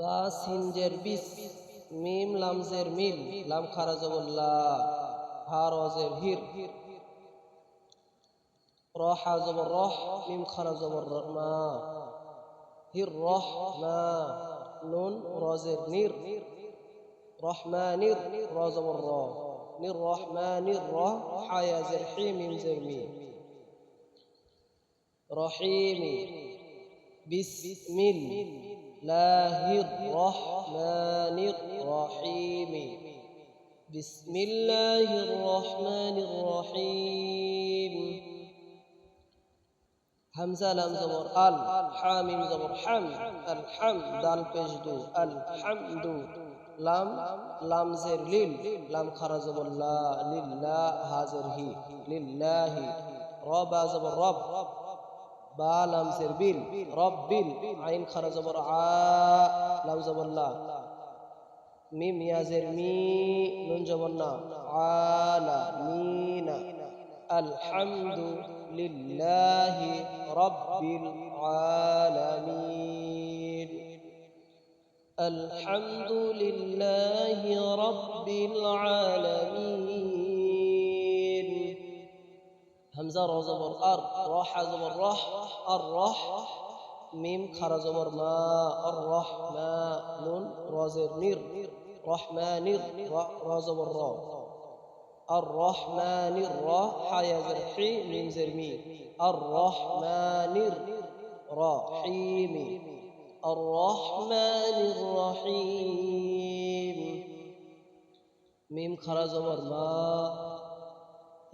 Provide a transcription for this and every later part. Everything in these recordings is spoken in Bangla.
বা সিনজের বিস, মিম লামজের মিল, লাম খারা জবর লা, হা রজের হির, র হা জবর রহ, মিম খারা জবর মা, হির রহ মা, নুন রজের নির, রহমানির র জবর র, নির রহমানির র, হা ইয়াজের হি, মিম জের মি, রহিমি, বিসমিল লাহির রহমানির রহিমি, বিসমিল্লাহির রহমানির রহিম। হামজা লাম জবর আল, হা মিম জবর হাম, আল হাম দাল পেশ দু, আল হামদু, লাম লামজের লিল, লাম খারা জবর লা, লিল্লাহ হাজের হি, লিল্লাহি, র বা জবর রব, বা লামজের বিল, রব্বিল, আইন খারা জবর আ, লাম জবর লা, মিম ইয়াজের মি, নুন জবর না, আলা মিনা, আলহামদু লিল্লাহি রাব্বিল আলামিন, আলহামদু লিল্লাহি রাব্বিল আলামিন। হামজা র জবর আর, র হা জবর রহ, আর রহ, মিম খারা জবর মা, আর রহ মা, নুন রজের নির, রহমানির র জবর র, আর রহমানির র, হা ইয়াজের হি, মিম জের মি, আর রহমানির রহিমি, আর রহমানির রহিম। মিম খারা জবর মা,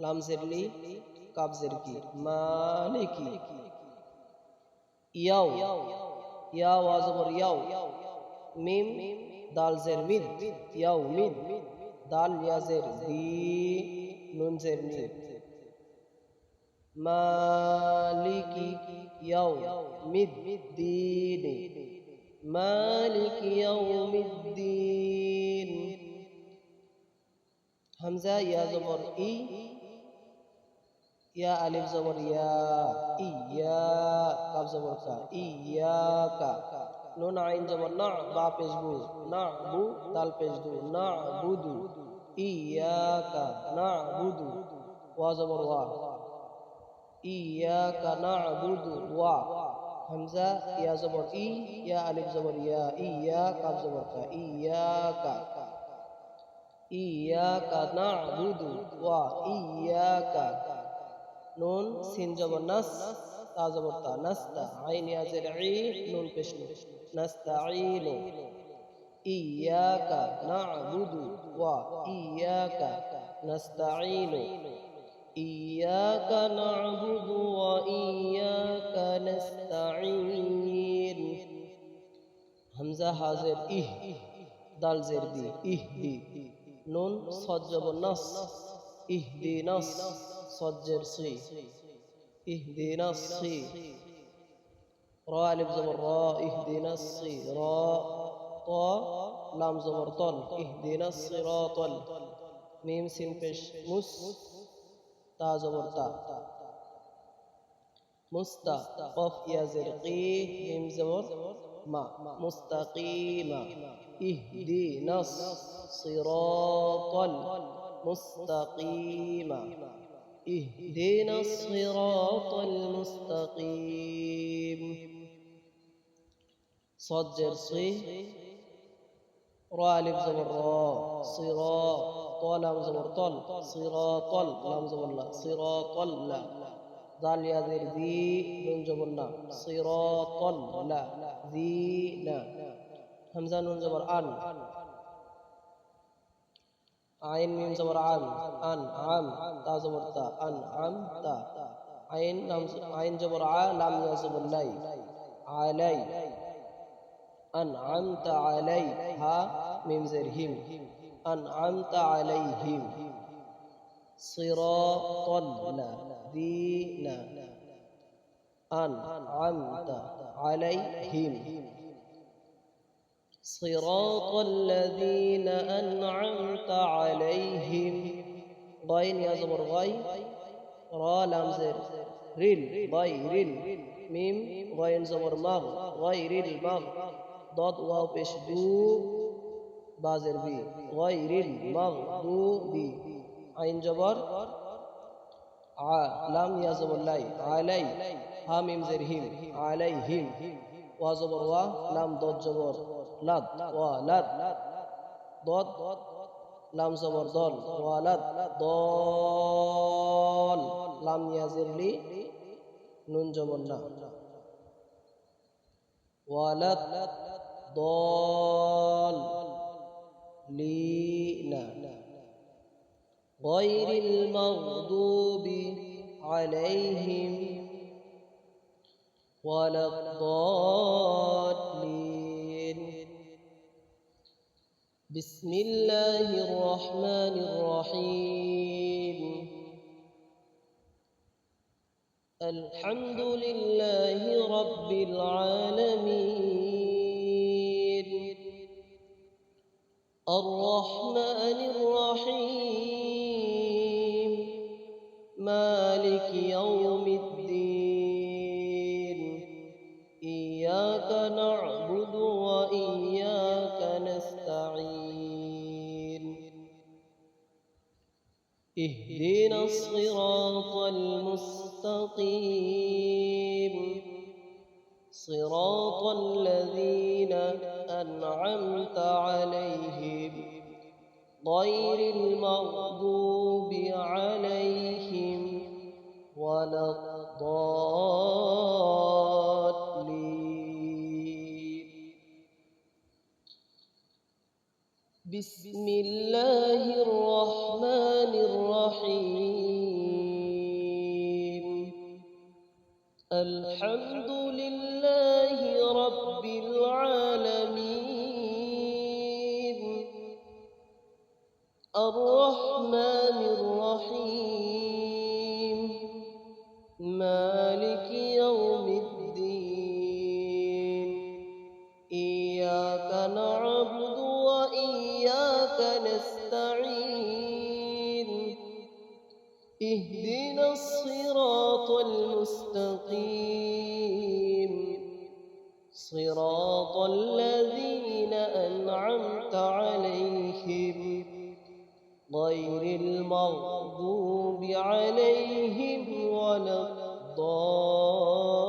লাম জের লি, কাব জের কি, মালিকি, ইয়াও, ইয়া ওয়া জবর ইয়াও, মিম দাল জের মিদ, ইয়াও মিদ, দাল ইয়া জের দি, নুন জের নি, মালিকি ইয়াও মিদ্দিন, মালিকি ইয়াও মিদ্দিন। হামজা ইয়া জবর ই, ইয়া আলিফ জবর ইয়া, ইয়া, কাব জবর কা, ইয়াকা, নুন আইন জবর না, বা পেশ বু, না বু দাল পেশ দু, না বুদু, ইয়াকা না বুদু, ওয়া জবর ওয়া, ইয়াকা না বুদু ওয়া। হামজা ইয়া জবর ই, ইয়া আলিফ জবর ইয়া, ইয়া কাব জবর কা, ইয়াকা, ইয়াকা না বুদু ওয়া ইয়াকা, নুন সিন জবর নাস, তা জবর তা, নাস্তা, আইন ইয়াজের ই, নুন পেশ নু, নাস্তাঈনু, ইয়াকা না'বুদু ওয়া ইয়াকা নাস্তাঈনু, ইয়াকা না'বুদু ওয়া ইয়াকা নাস্তাঈন। হামজা হাজের ইহ, দাল জের দি, ইহদি, নুন সদ জবর নাস, ইহদিনাস, সদ জের সি, ইহদিনাস সি, র আলিফ জবর র, ইহদিনাস সি, র ত লাম জবর তল, ইহদিনাস সিরাতাল, মিম সিন পেশ মুস, তা জবর তা, মুস্তা, কফ ইয়াজের কি, মিম জবর মা, মুস্তাকিমা, ইহদিনাস সিরাতাল মুস্তাকিমা, ইহদিনাস সিরাতাল মুস্তাকিম। صاد جر صي، را ألف زبر را، صراط، طا لام زبر طل، صراط لام زبر لا، صراط لا، دال يا ذي ذي، نون زبر نا، صراط لا، ذي نا، همزة نون زبر أن، عين ميم زبر عن، أن عم، تا زبر تا، أن عم تا، عين زبر ع، لام يا زبر لاي، علي، أنعمت عليها، ميم زر هم، أنعمت عليهم، صراط الذين أنعمت عليهم، صراط الذين أنعمت عليهم. غين يا زبر غي، را لام زر ريل، غير ميم غين زبر مغ، غير المغ، ضاد واو পেশ দু বাজের বি গায়রিল মাগদুবি আইন জবর আ লাম ইয়া জবর লাই আলাই হা মিম জের হিম আলাইহিম ওয়া জবর ওয়া লাম দদ জবর লাদ ওয়া লাদ দদ লাম জবর দল ওয়ালাদ দল লাম ইয়া জের লি নুন জবর না ওয়ালাদ দল লিনা গায়রিল মাগদুবি আলাইহিম ওয়ালাদ-দাল্লিন বিসমিল্লাহির রহমানির রহিম আলহামদুলিল্লাহি রাব্বিল আলামিন আর-রহমানির রহিম মালিকি ইয়াউমিদ্দিন ইয়্যাকা না'বুদু ওয়া ইয়্যাকা নাস্তাঈন ইহদিনাস সিরাতাল মুস্তাকিম সিরাতাল লাযীনা আন'আমতা আলাইহিম গায়রিল মাগদুবি আলাইহিম ওয়ালাদ-দাল্লিন বিসমিল্লাহির রহমানির রহিম আলহামদুলিল্লাহি রাব্বিল আলামিন আর-রহমানির রহিম মালিকি ইয়াউমিদ্দিন ইয়্যাকা না'বুদু ওয়া ইয়্যাকা নাস্তাঈন ইহদিনাস সিরাতাল মুস্তাকিম সিরাতাল লাযীনা আন'আমতা আলাইহিম গায়রিল মাগদুবি আলাইহিম ওয়ালাদ-দাল্লিন